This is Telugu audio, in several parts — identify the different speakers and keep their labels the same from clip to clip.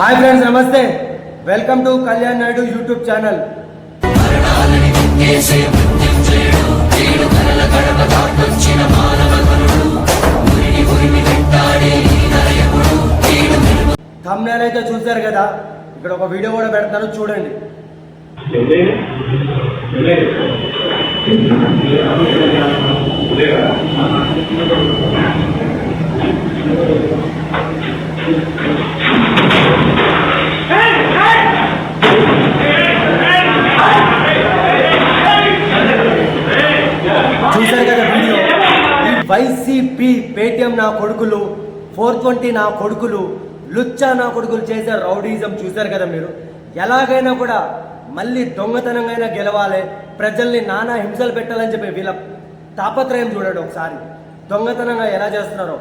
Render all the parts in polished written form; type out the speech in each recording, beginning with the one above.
Speaker 1: హాయ్ ఫ్రెండ్స్, నమస్తే. Welcome to Kalyan Naidu YouTube channel. Thumbnail అయితే చూశారు కదా, ఇక్కడ ఒక వీడియో కూడా పెడతాను, చూడండి. చూశారు కదా వీడియో. ఈ వైసీపీ పేటిఎం నా కొడుకులు, 420 నా కొడుకులు, లుచ్చా నా కొడుకులు చేసే రౌడీజం చూశారు కదా మీరు. ఎలాగైనా కూడా మళ్ళీ దొంగతనంగా గెలవాలి, ప్రజల్ని నానా హింసలు పెట్టాలని చెప్పి వీళ్ళ తాపత్రయం చూడండి ఒకసారి. దొంగతనంగా ఎలా చేస్తున్నారో,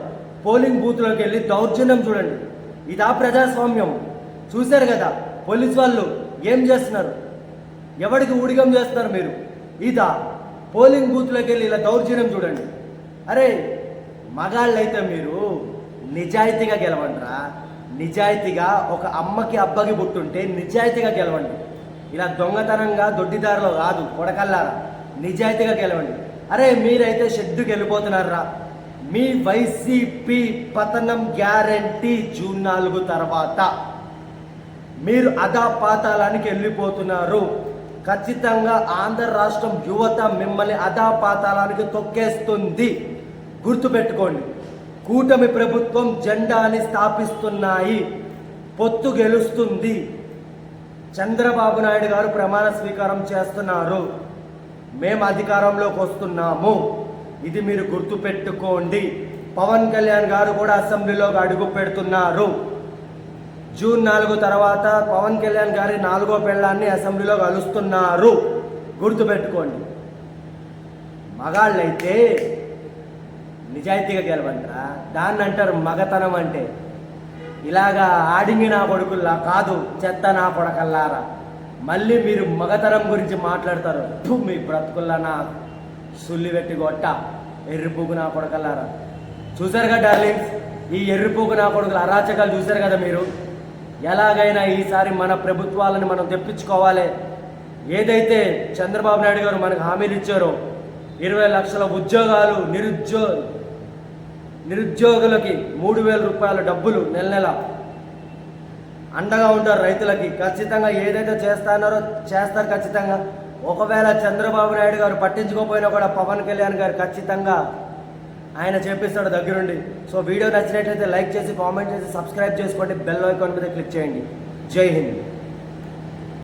Speaker 1: పోలింగ్ బూత్లోకి వెళ్ళి దౌర్జన్యం చూడండి. ఇదా ప్రజాస్వామ్యం? చూశారు కదా పోలీస్ వాళ్ళు ఏం చేస్తున్నారు, ఎవరికి ఊడిగం చేస్తున్నారు మీరు. ఇదా పోలింగ్ బూత్లోకి వెళ్ళి ఇలా దౌర్జన్యం చూడండి. అరే మగాళ్ళైతే మీరు నిజాయితీగా గెలవండిరా. నిజాయితీగా ఒక అమ్మకి అబ్బకి పుట్టుంటే నిజాయితీగా గెలవండి. ఇలా దొంగతనంగా దొడ్డిదారిలో కాదు, కొడకల్లారా, నిజాయితీగా గెలవండి. అరే మీరైతే షెడ్డుకి వెళ్ళిపోతున్నారా. మీ వైసీపీ పతనం గ్యారంటీ. జూన్ 4 తర్వాత మీరు అధాపాతాళానికి వెళ్ళిపోతున్నారు. ఖచ్చితంగా ఆంధ్ర రాష్ట్రం యువత మిమ్మల్ని అధాపాతాళానికి తొక్కేస్తుంది. గుర్తుపెట్టుకోండి. కూటమి ప్రభుత్వం జెండాని స్థాపిస్తున్నాయి, పొత్తు గెలుస్తుంది. చంద్రబాబు నాయుడు గారు ప్రమాణ స్వీకారం చేస్తున్నారు, మేము అధికారంలోకి వస్తున్నాము. ఇది మీరు గుర్తుపెట్టుకోండి. పవన్ కళ్యాణ్ గారు కూడా అసెంబ్లీలోకి అడుగు పెడుతున్నారు. జూన్ 4 తర్వాత పవన్ కళ్యాణ్ గారి 4వ పెళ్ళాన్ని అసెంబ్లీలో కలుస్తున్నారు. గుర్తుపెట్టుకోండి. మగాళ్ళైతే నిజాయితీగా గెలవంటారా. దాన్ని అంటారు మగతనం అంటే. ఇలాగా ఆడింగి నా కొడుకుల్లా కాదు, చెత్త నా కొడకల్లారా. మళ్ళీ మీరు మగతనం గురించి మాట్లాడతారు. మీ బ్రతుకుల్లా నా సుల్లి పెట్టి కొట్ట ఎర్రిపూకు నా కొడకల్లారా. చూశారు కదా డార్లింగ్స్, ఈ ఎర్రిపూకు నా కొడుకుల అరాచకాలు చూశారు కదా మీరు. ఎలాగైనా ఈసారి మన ప్రభుత్వాలను మనం తెప్పించుకోవాలి. ఏదైతే చంద్రబాబు నాయుడు గారు మనకు హామీలు ఇచ్చారో, 20 లక్షల ఉద్యోగాలు, నిరుద్యోగులకి 3,000 రూపాయల డబ్బులు నెల నెల అండగా ఉంటారు రైతులకి. ఖచ్చితంగా ఏదైతే చేస్తారో చేస్తారు ఖచ్చితంగా. ఒకవేళ చంద్రబాబు నాయుడు గారు పట్టించుకోకపోయినా కూడా పవన్ కళ్యాణ్ గారు ఖచ్చితంగా ఆయన చేపిస్తాడు దగ్గరుండి. సో వీడియో నచ్చినట్లయితే లైక్ చేసి, కామెంట్ చేసి, సబ్స్క్రైబ్ చేసుకోండి, బెల్ ఐకాన్ మీద క్లిక్ చేయండి. జై హింద్.